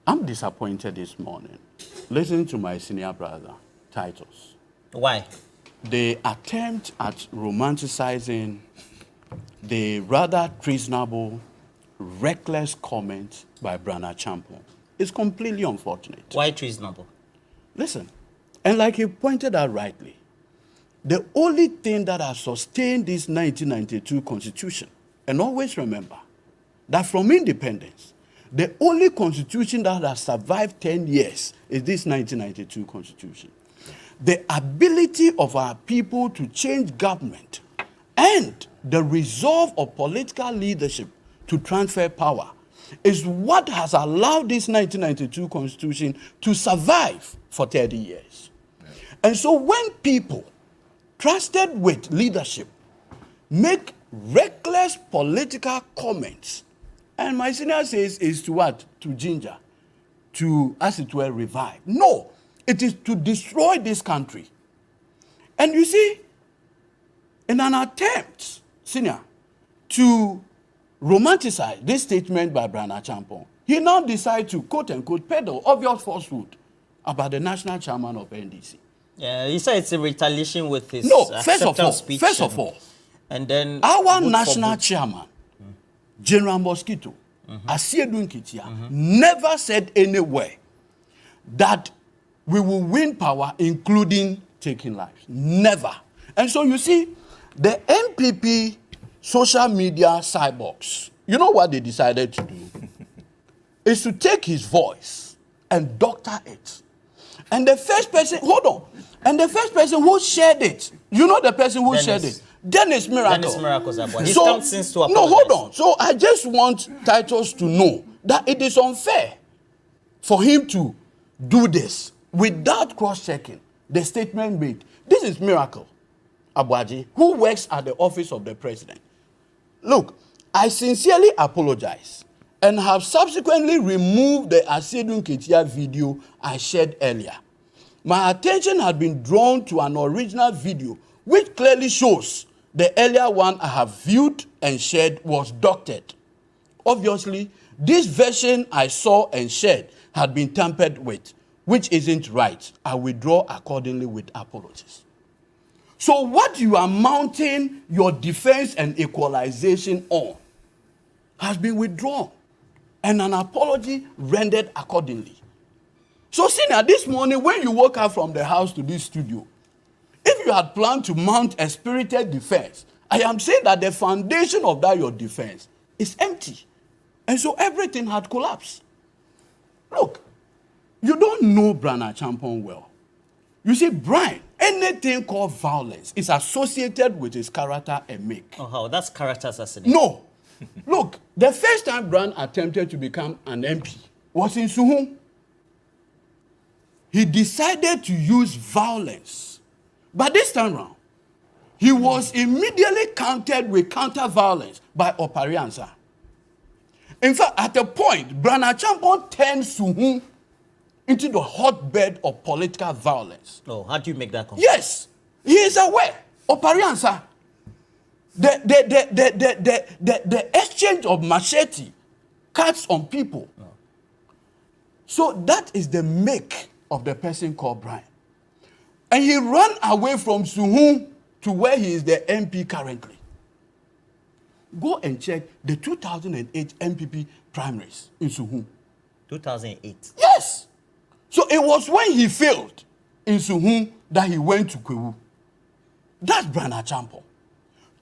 I'm disappointed this morning. Listen to my senior brother, Titus. Why? The attempt at romanticizing the rather treasonable, reckless comment by Bryan Acheampong is completely unfortunate. Why treasonable? Listen, and like he pointed out rightly, the only thing that has sustained this 1992 Constitution, and always remember that from independence, the only constitution that has survived 10 years is this 1992 Constitution. The ability of our people to change government and the resolve of political leadership to transfer power is what has allowed this 1992 Constitution to survive for 30 years. And so when people trusted with leadership make reckless political comments, and my senior says is to what? To ginger, to, as it were, revive. No, it is to destroy this country. And you see, in an attempt, senior, to romanticize this statement by Bryan Acheampong, he now decides to, quote-unquote, peddle obvious falsehood about the national chairman of NDC. Yeah, he said it's a retaliation with his speech. First of all, and then our national chairman, General Mosquito, Edudzi Tameklo, never said anywhere that we will win power, including taking lives. Never. And so you see, the MPP social media cyborgs, you know what they decided to do? Is to take his voice and doctor it. And the first person, hold on, and the first person who shared it, you know the person who shared it? Dennis Miracle. Dennis Miracle's boy. He's come since to apologize. No, hold on. So I just want Titus to know that it is unfair for him to do this without cross-checking the statement made. This is Miracle Abuaji, who works at the office of the president. Look, I sincerely apologize and have subsequently removed the Edudzi Tameklo video I shared earlier. My attention had been drawn to an original video which clearly shows the earlier one I have viewed and shared was doctored. Obviously, this version I saw and shared had been tampered with, which isn't right. I withdraw accordingly with apologies. So what you are mounting your defense and equalization on has been withdrawn and an apology rendered accordingly. So senior, this morning when you woke up from the house to this studio, if you had planned to mount a spirited defense, I am saying that the foundation of that your defense is empty. And so everything had collapsed. Look, you don't know Bryan Acheampong well. You see, Bryan, anything called violence is associated with his character and make. Oh, how? That's character assassination. No. Look, the first time Bryan attempted to become an MP was in Suhum. He decided to use violence. But this time round, he was immediately countered with counter-violence by Opariansa. In fact, at a point, Bryan Acheampong turned Suhum into the hotbed of political violence. Oh, how do you make that comment? Yes, he is aware. Opariansa, the exchange of machete, cuts on people. Oh. So that is the make of the person called Bryan. And he ran away from Suhum to where he is the MP currently. Go and check the 2008 MPP primaries in Suhum. 2008? Yes. So it was when he failed in Suhum that he went to Kwewu. That's Bryan Acheampong.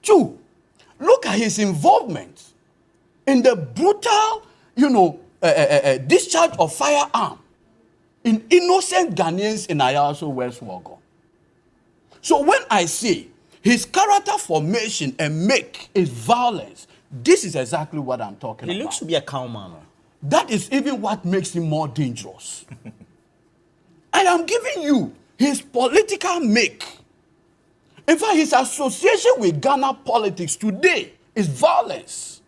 2, look at his involvement in the brutal, discharge of firearm in innocent Ghanaians in Ayaso West Wogon. So when I say his character formation and make is violence, this is exactly what I'm talking about. He looks to be a calm man. That is even what makes him more dangerous. I am giving you his political make. In fact, his association with Ghana politics today is violence.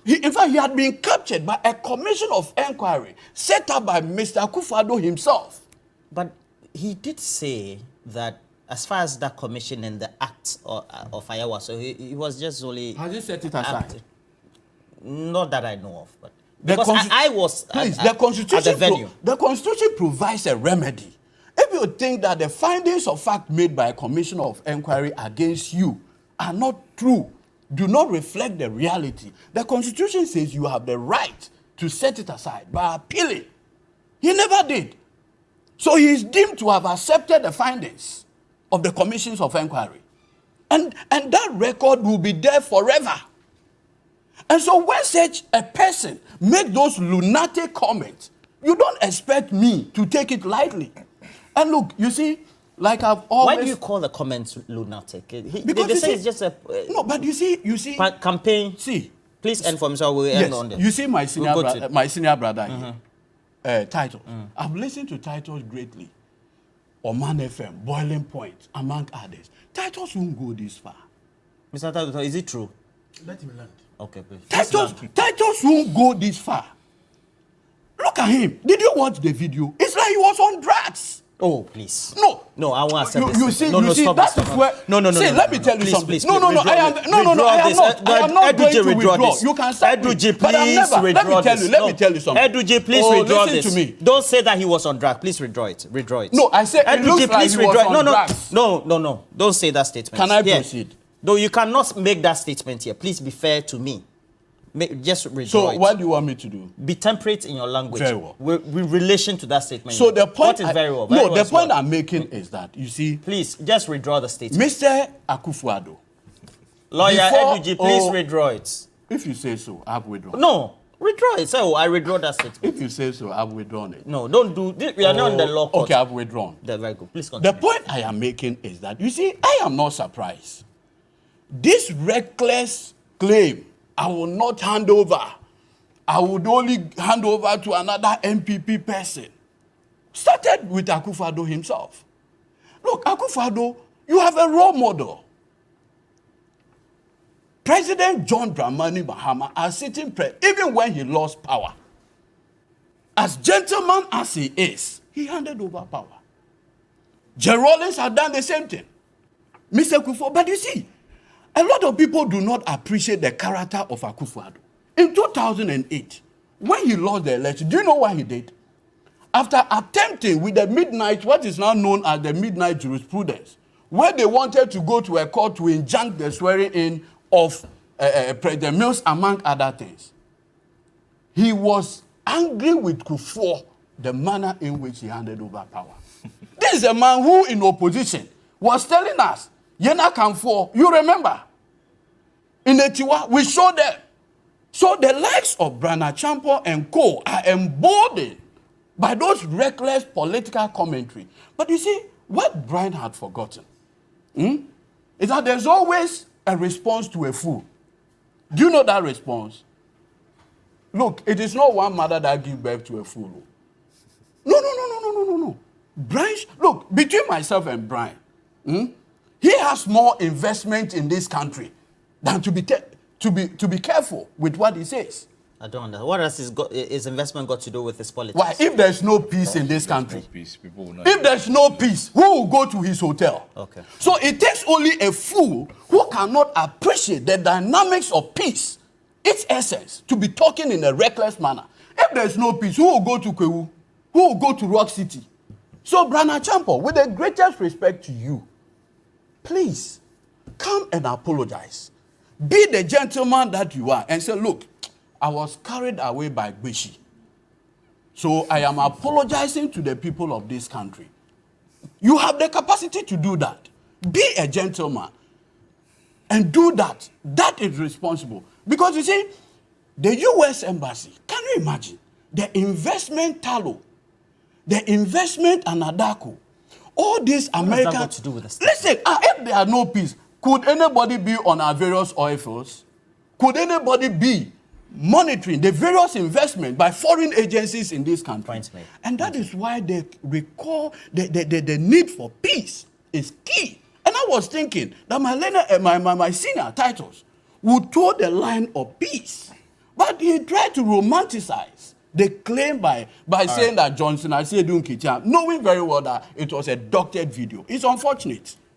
In fact, he had been captured by a commission of inquiry set up by Mr. Akufo-Addo himself. But he did say that as far as that commission and the act of Ayawa, so he was just only... Has he set it aside? Not that I know of, but... Because I was please, at the venue. The Constitution provides a remedy. If you think that the findings of fact made by a commissioner of inquiry against you are not true, do not reflect the reality, the Constitution says you have the right to set it aside by appealing. He never did. So he is deemed to have accepted the findings of the commissions of inquiry. And that record will be there forever. And so when such a person makes those lunatic comments, you don't expect me to take it lightly. And look, you see, like I've always... Why do you call the comments lunatic? Because they say it's just a... no, but you see... campaign. See. Please inform, so we'll end on this. You see my senior brother here, Titus. I've listened to Titus greatly. Oman FM, Boiling Point, among others. Titus won't go this far. Mr. Titus, is it true? Let him land. Okay, please. Titus won't go this far. Look at him. Did you watch the video? It's like he was on drugs. Oh, please. No, I won't accept this. You see, stop that is where... No. See, let me tell you please, something. Please, I am not going to withdraw. This. You can stop Edudzi, me. But I'm never. Let me tell you something. Edudzi, please withdraw listen this. to me. Don't say that he was on drugs. Please withdraw it. No, I said it looks like he was on drugs. No. Don't say that statement. Can I proceed? No, you cannot make that statement here. Please be fair to me. Just withdraw it. So what do you want me to do? Be temperate in your language. Very well. With relation to that statement. So the point... That is very well. The point I'm making is that, you see... Please, just withdraw the statement. Mr. Akufo-Addo. Lawyer Edudzi, please withdraw it. If you say so, I've withdrawn. No, withdraw it. So I withdraw that statement. If you say so, I've withdrawn it. No, don't do this. We are not in the law court. Okay, I've withdrawn. Very good. Please continue. The point I am making is that, you see, I am not surprised. This reckless claim, I will not hand over. I would only hand over to another MPP person, started with Akufo-Addo himself. Look, Akufo-Addo, you have a role model. President John Dramani Mahama, as sitting president, even when he lost power, as gentleman as he is, he handed over power. Rawlings had done the same thing. Mr. Akufo, but you see, a lot of people do not appreciate the character of Akufo-Addo. In 2008, when he lost the election, do you know what he did? After attempting with the midnight, what is now known as the midnight jurisprudence, where they wanted to go to a court to injunct the swearing in of President Mills, among other things, he was angry with Kufuor, the manner in which he handed over power. This is a man who, in opposition, was telling us, Yena Kamfor, you remember? In Etiwa, we showed them. So the likes of Bryan Acheampong and co are emboldened by those reckless political commentary. But you see, what Bryan had forgotten is that there's always a response to a fool. Do you know that response? Look, it is not one mother that gives birth to a fool. No. Bryan, look, between myself and Bryan, he has more investment in this country than to be careful with what he says. I don't understand. What else his investment got to do with his politics? Why? If there's no peace in this country, if there's no peace, who will go to his hotel? Okay. So it takes only a fool who cannot appreciate the dynamics of peace, its essence, to be talking in a reckless manner. If there's no peace, who will go to Kwewu? Who will go to Rock City? So, Bryan Acheampong, with the greatest respect to you, please come and apologize. Be the gentleman that you are and say, look, I was carried away by Gbeshi. So I am apologizing to the people of this country. You have the capacity to do that. Be a gentleman and do that. That is responsible. Because you see, the U.S. Embassy, can you imagine? The investment Talo, the investment Anadaku, all these American... What does that got to do with the Listen, if there are no peace, could anybody be on our various oil fields? Could anybody be monitoring the various investment by foreign agencies in this country? And that is why they recall the need for peace is key. And I was thinking that my senior Titus would toe the line of peace. But he tried to romanticize the claim by saying that Johnson Asiedun Kitia, knowing very well that it was a doctored video. It's unfortunate.